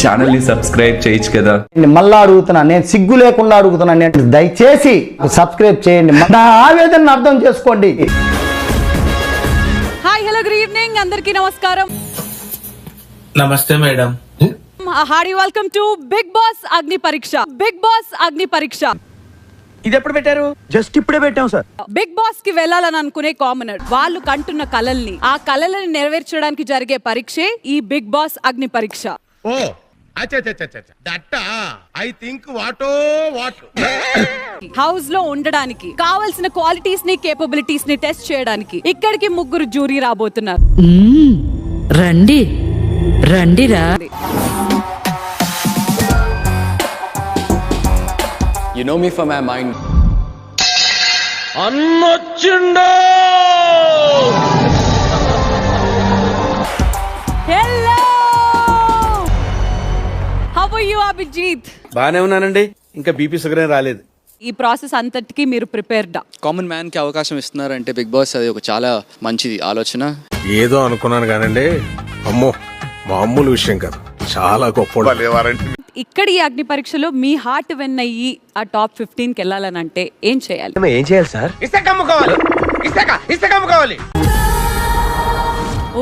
Channel ని subscribe చేయొచ్చు కదా. మళ్ళా అడుగుతున్నా, నేను సిగ్గు లేకుండా అడుగుతున్నా, దయచేసి సబ్స్క్రైబ్ చేయండి, నా ఆవేదనను అర్థం చేసుకోండి. హాయ్ హలో గుడ్ ఈవినింగ్, అందరికీ నమస్కారం. నమస్తే madam. Hearty welcome to Bigg Boss Agni Pariksha. Big Boss Agni పరీక్ష ఇది ఎప్పుడు పెట్టారు? జస్ట్ ఇప్పుడే పెట్టాం సార్. బిగ్ బాస్ కి వెళ్ళాలని అనుకునే కామనర్ వాళ్ళు కంటున్న కలల్ని, ఆ కలలని నెరవేర్చడానికి జరిగే పరీక్షే ఈ big Boss Agni Pariksha. Oh that I think what house లో ఉండడానికి కావాల్సిన క్వాలిటీస్ ని, కేపబిలిటీస్ ని టెస్ట్ చేయడానికి ఇక్కడికి ముగ్గురు జ్యూరీ రాబోతున్నారు. రండి రండిరా. You know me from my mind. అన్నొచ్చిండో. Hello, how are you Abhijit? బానే ఉన్నానండి, ఇంకా బీపీ షుగర్ ఏం రాలేదు. ఈ ప్రాసెస్ అంతటికి మీరు ప్రిపేర్డా? కామన్ మ్యాన్ కి అవకాశం ఇస్తున్నారంటే బిగ్ బాస్ అది ఒక చాలా మంచి ఆలోచన. ఏదో అనుకున్నాను కానండి, అమ్మో మామూలు విషయం కాదు, చాలా గొప్ప. ఇక్కడ ఈ అగ్ని పరీక్షలో మీ హార్ట్ విన్ అయ్యి ఆ టాప్ 15 కి వెళ్ళాలని అంటే ఏం చేయాలి? ఏం చేయాలి సార్? ఇసుక అమ్ముకోవాలి, ఇసుక అమ్ముకోవాలి.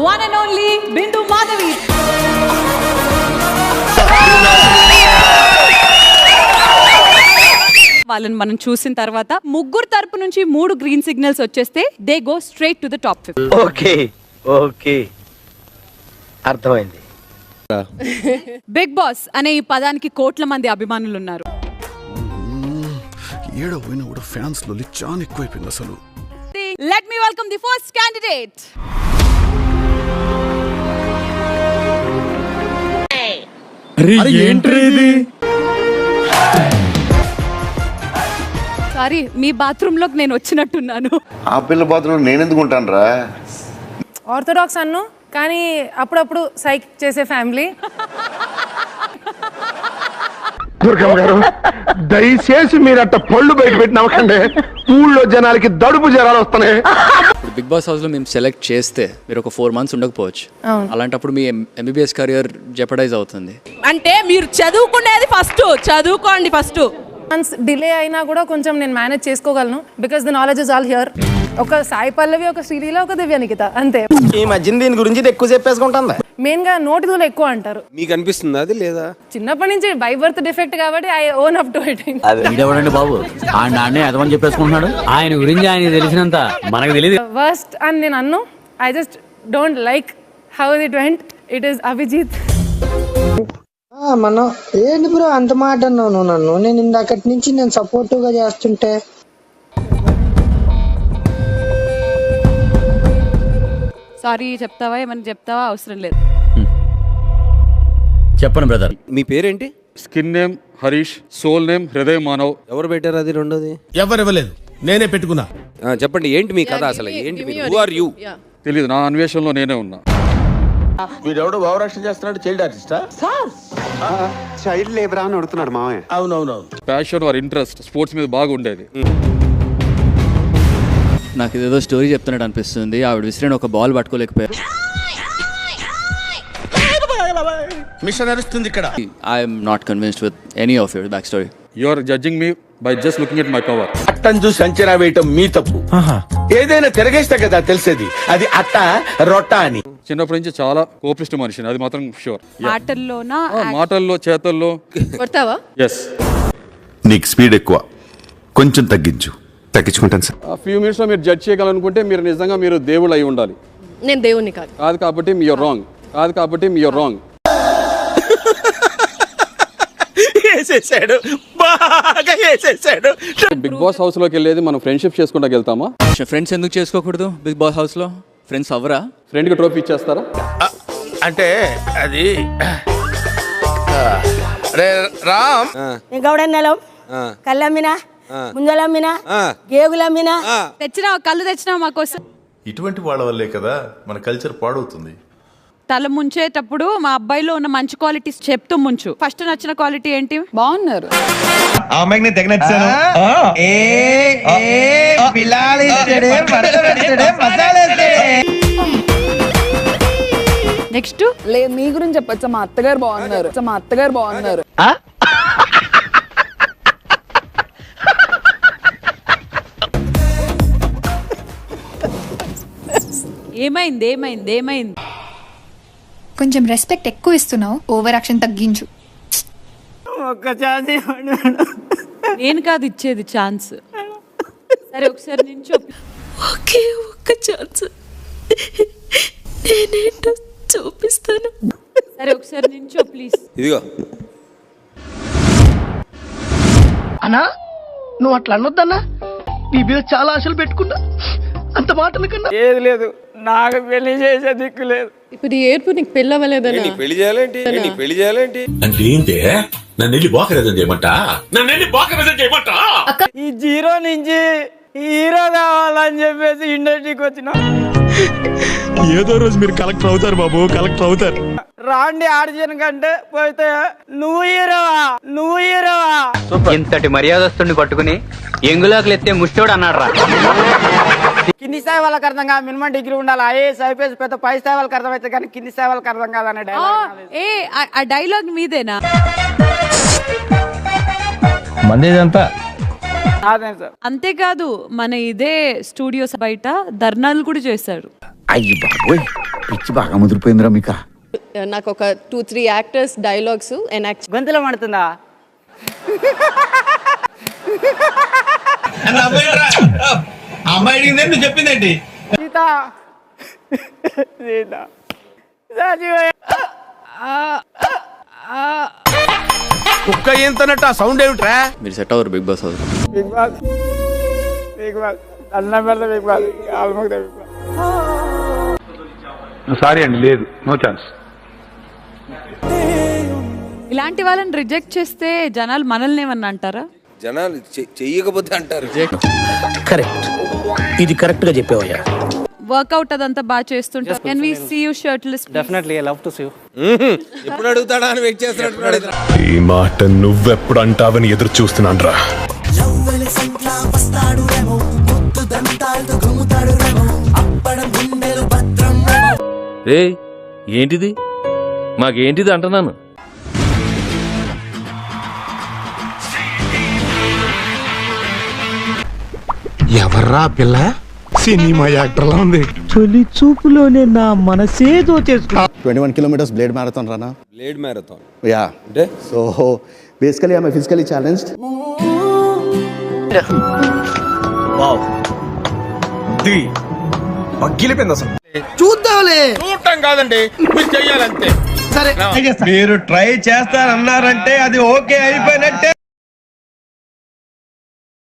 వన్ అండ్ ఓన్లీ బిందు మాధవి. వాళ్ళని మనం చూసిన తర్వాత ముగ్గురు తరపు నుంచి 3 గ్రీన్ సిగ్నల్స్ వచ్చేస్తే they go straight to the top 15. Okay okay, అర్థమైంది. బిగ్ బాస్ అనే ఈ పదానికి కోట్ల మంది అభిమానులు ఉన్నారు. ఏడో పోయినా కూడా ఫ్యాన్స్ లో చాలా ఎక్కువైపోయింది అసలు. Let me welcome the first candidate. Sorry, me bathroom లోకి నేను వచ్చినట్టున్నాను. ఆ పిల్ల బాత్రూమ్ నేను ఎందుకు ఉంటాను రా? ఆర్థోడాక్స్ అన్ను, కానీ అప్పుడప్పుడు సైక్ చేసే ఫ్యామిలీ. దుర్గమ్మ గారు, దయచేసి మీరు అట్ట పళ్ళు బయట పెట్టి నవ్వకండి, ఊళ్ళో జనాలకి దడుపు జనాలు వస్తున్నాయి. ఇప్పుడు బిగ్ బాస్ హౌస్ లో మేము సెలెక్ట్ చేస్తే మీరు ఒక 4 months ఉండకపోవచ్చు. అలాంటప్పుడు మీ ఎంబీబీఎస్ కెరియర్ జెపడైజ్ అవుతుంది. అంటే మీరు చదువుకునేది ఫస్ట్ చదువుకోండి. ఫస్ట్ మంత్స్ డిలే అయినా కూడా కొంచెం నేను మేనేజ్ చేసుకోగలను, because the knowledge is all here. ఒక సాయి పల్లవి, ఒక శ్రీలీల, ఒక దివ్య నిఖిత, అంతే. ఈ మధ్యన దీని గురించి ఎక్కువ చెప్పేసుకుంటా. మెయిన్ గా నోటి దూలు ఎక్కువ అంటారు. మీకు అనిపిస్తుంది అది లేదా? చిన్నప్పటి నుంచి బై బర్త్ డిఫెక్ట్ కాబట్టి I own up to it. ఇదేవడండి బాబు, ఆ నాన్నే అదమని చెప్పేసుకుంటున్నాడు. ఆయన గురించి ఆయన తెలిసినంత మనకు తెలియదు. వర్స్ట్ అని నేను అన్ను. I just don't like how it went. It is Abhijit. మనం ఏంటి బ్రో అంత మాట అన్నావు నన్ను? నేను ఇందాకటి నుంచి నేను సపోర్టివ్ గా చేస్తుంటే. సారీ చెప్తావా? ఏమని చెప్తావా? అవసరం లేదు. చెప్పండి బ్రదర్. మీ పేరేంటి? Skin name Harish, soul name Hrudaya Manav. ఎవరు పెట్టారు అది రెండోది? ఎవరివ్వలేదు, నేనే పెట్టుకున్నా. చెప్పండి ఏంటి మీ కథ అసలు? ఏంటి హూ ఆర్ యు? తెలియదు, నా అన్వేషణలో నేనే ఉన్నా. వీడెవడు భావరక్షణ చేస్తున్నాడు? చైల్డ్ ఆర్టిస్టా? చైల్డ్ లేబరా అని అడుగుతున్నాడు మామయ్య. అవునవునవును. ప్యాషన్ ఆర్ ఇంట్రెస్ట్ స్పోర్ట్స్ మీద బాగా ఉండేది. నాకు ఇదేదో స్టోరీ చెప్తున్నట్టు అనిపిస్తుంది. ఆవిడ విసిరిన ఒక బాల్ పట్టుకోలేకపోయారు. మిషన్ నడుస్తుంది ఇక్కడ. I'm not convinced with any of your back story. You are judging me by just looking at my cover. అట్టని చూసి అంచనా వేయటం మీ తప్పు. ఏదైనా తిరగేస్తే కదా తెలిసేది అది అట్ట రొట్ట అని. చిన్నప్పటి నుంచి చాలా కోపిష్ట మనిషిని, అది మాత్రం షూర్. మాటల్లోనా? మాటల్లో, చేతల్లో. కొడతావా? ఎస్. నీకు స్పీడ్ ఎక్కువ, కొంచెం తగ్గించుకుంటాను సార్. ఆ ఫ్యూ మినిట్స్ లో మీరు జడ్జ్ చేయగలనుకుంటే మీరు నిజంగా మీరు దేవుళ్ళు అయి ఉండాలి. నేను దేవుణ్ణి కాదు. కాదు కాబట్టి యూర్ రాంగ్. కాదు కాబట్టి you're wrong. Bigg Boss house లోకి వెళ్ళేది మనం ఫ్రెండ్షిప్ చేసుకుంటా వెళ్తామా? ఫ్రెండ్స్ ఎందుకు చేసుకోకూడదు? బిగ్ బాస్ హౌస్ లో ఫ్రెండ్స్ అవరా? ఫ్రెండ్ కి ట్రోఫీ ఇచ్చేస్తారా? అంటే అది రామ్ గౌడన్నెలం కళ్ళమ్మినా, ముందలమ్మినా, గేగులమ్మినా. తెచ్చినావా? కళ్ళు తెచ్చినావా మాకోసం? ఇటువంటి వాళ్ళ వల్లే కదా మన కల్చర్ పాడవుతుంది. తల ముంచేటప్పుడు మా అబ్బాయిలో ఉన్న మంచి క్వాలిటీస్ చెప్తూ ముంచు. ఫస్ట్ నచ్చిన క్వాలిటీ ఏంటి? బాగున్నారు. నెక్స్ట్ మీ గురించి చెప్పచ్చా, మా అత్తగారు బాగున్నారు. ఏమైంది? కొంచెం రెస్పెక్ట్ ఎక్కువ ఇస్తున్నావు, ఓవర్ యాక్షన్ తగ్గించు. నేను కాదు ఇచ్చేది ఛాన్స్. సరే ఒకసారి నించో. ఒక్క ఛాన్స్, నేనేంటో చూపిస్తాను. సరే ఒకసారి నించో ప్లీజ్. ఇదిగో అన్నా నువ్వు అట్లా అనొద్దన్నా, నీ మీద చాలా ఆశలు పెట్టుకున్నా, అంత మాటల కన్నా ఏది లేదు, నాకు పెళ్లి చేసే దిక్కు లేదు. ఇప్పుడు ఈ ఏర్పు నీకు పెళ్ళి అవ్వలేదన్నా? పెళ్లి చేయాలేంటి? అంటే ఏంటి నన్ను వెళ్ళి బోకరేజం చేయమంటా ఈ జీరో నుంచి హీరో కావాలని చెప్పేసి ఇండస్ట్రీకి వచ్చిన. ఏదో రోజు మీరు కలెక్టర్ అవుతారు బాబు, కలెక్టర్ అవుతారు. రాండి ఆడిషన్ కంటే పోతే నువ్వు హీరోవా. ఇంతటి మర్యాదస్తుని పట్టుకుని ఎంగులాకులు ఎత్తే ముష్టోడు అన్నాడు రా. కింది స్థాయి వాళ్ళకి అర్థం కాదు, మినిమం డిగ్రీ ఉండాలి. ఐఏఎస్ ఐపీఎస్ పెద్ద పై స్థాయి వాళ్ళకి అర్థమైతే కానీ కింది స్థాయి వాళ్ళకి అర్థం కాదనే డైలాగ్. ఆ డైలాగ్ మీదేనా? మందేదంతా అదే సార్. అంతేకాదు మన ఇదే స్టూడియోస్ బయట ధర్నాలు కూడా చేశారు. అయ్యి బాబోయ్, పిచ్చి బాగా ముదిరిపోయిందిరా మీకు. నాకు ఒక 2-3 యాక్టర్స్ డైలాగ్స్ గొంతులో పడుతుందా? అమ్మాయి చెప్పిందేంటి? సీత కుక్క ఏంతనట్టు ఆ సౌండ్ ఏమిట్రా? మీరు సెట్ అవ్వరు Bigg Boss house. Bigg Boss అన్న పెడతా. Bigg Boss almost Bigg Boss. Sorry అండి, లేదు, నో ఛాన్స్. ఇలాంటి వాళ్ళని రిజెక్ట్ చేస్తే జనాలు మనల్ని ఏమన్నా అంటారా? జనాలు చెయ్యకపోతే అంటారు. కరెక్ట్, ఇది కరెక్ట్ గా చెప్పావయ్యా. వర్కౌట్ అదంతా బాగా చేస్తుంటారు. Can we see you shirtless? Definitely I love to see you. ఎప్పుడు అడుగుతాడా అని వెయిట్ చేస్తున్నాడు. ఈ మాట నువ్వెప్పుడు అంటావని ఎదురు చూస్తున్నాను రా. ఏంటిది మాకేంటిది అంటున్నాను. ఎవర్రా పిల్ల? సినిమా యాక్టర్ లా ఉంది. తొలి చూపులోనే నా మనసే దోచేసుకున్నా. 21 kilometers blade marathon run. Blade marathon Yeah. అంటే So basically I'm physically challenged. చూద్దాంలే. చూడటం కాదండి, మీరు చెయ్యాలంతే. సరే మీరు ట్రై చేస్తారన్నారంటే అది ఓకే అయిపోయినట్టే.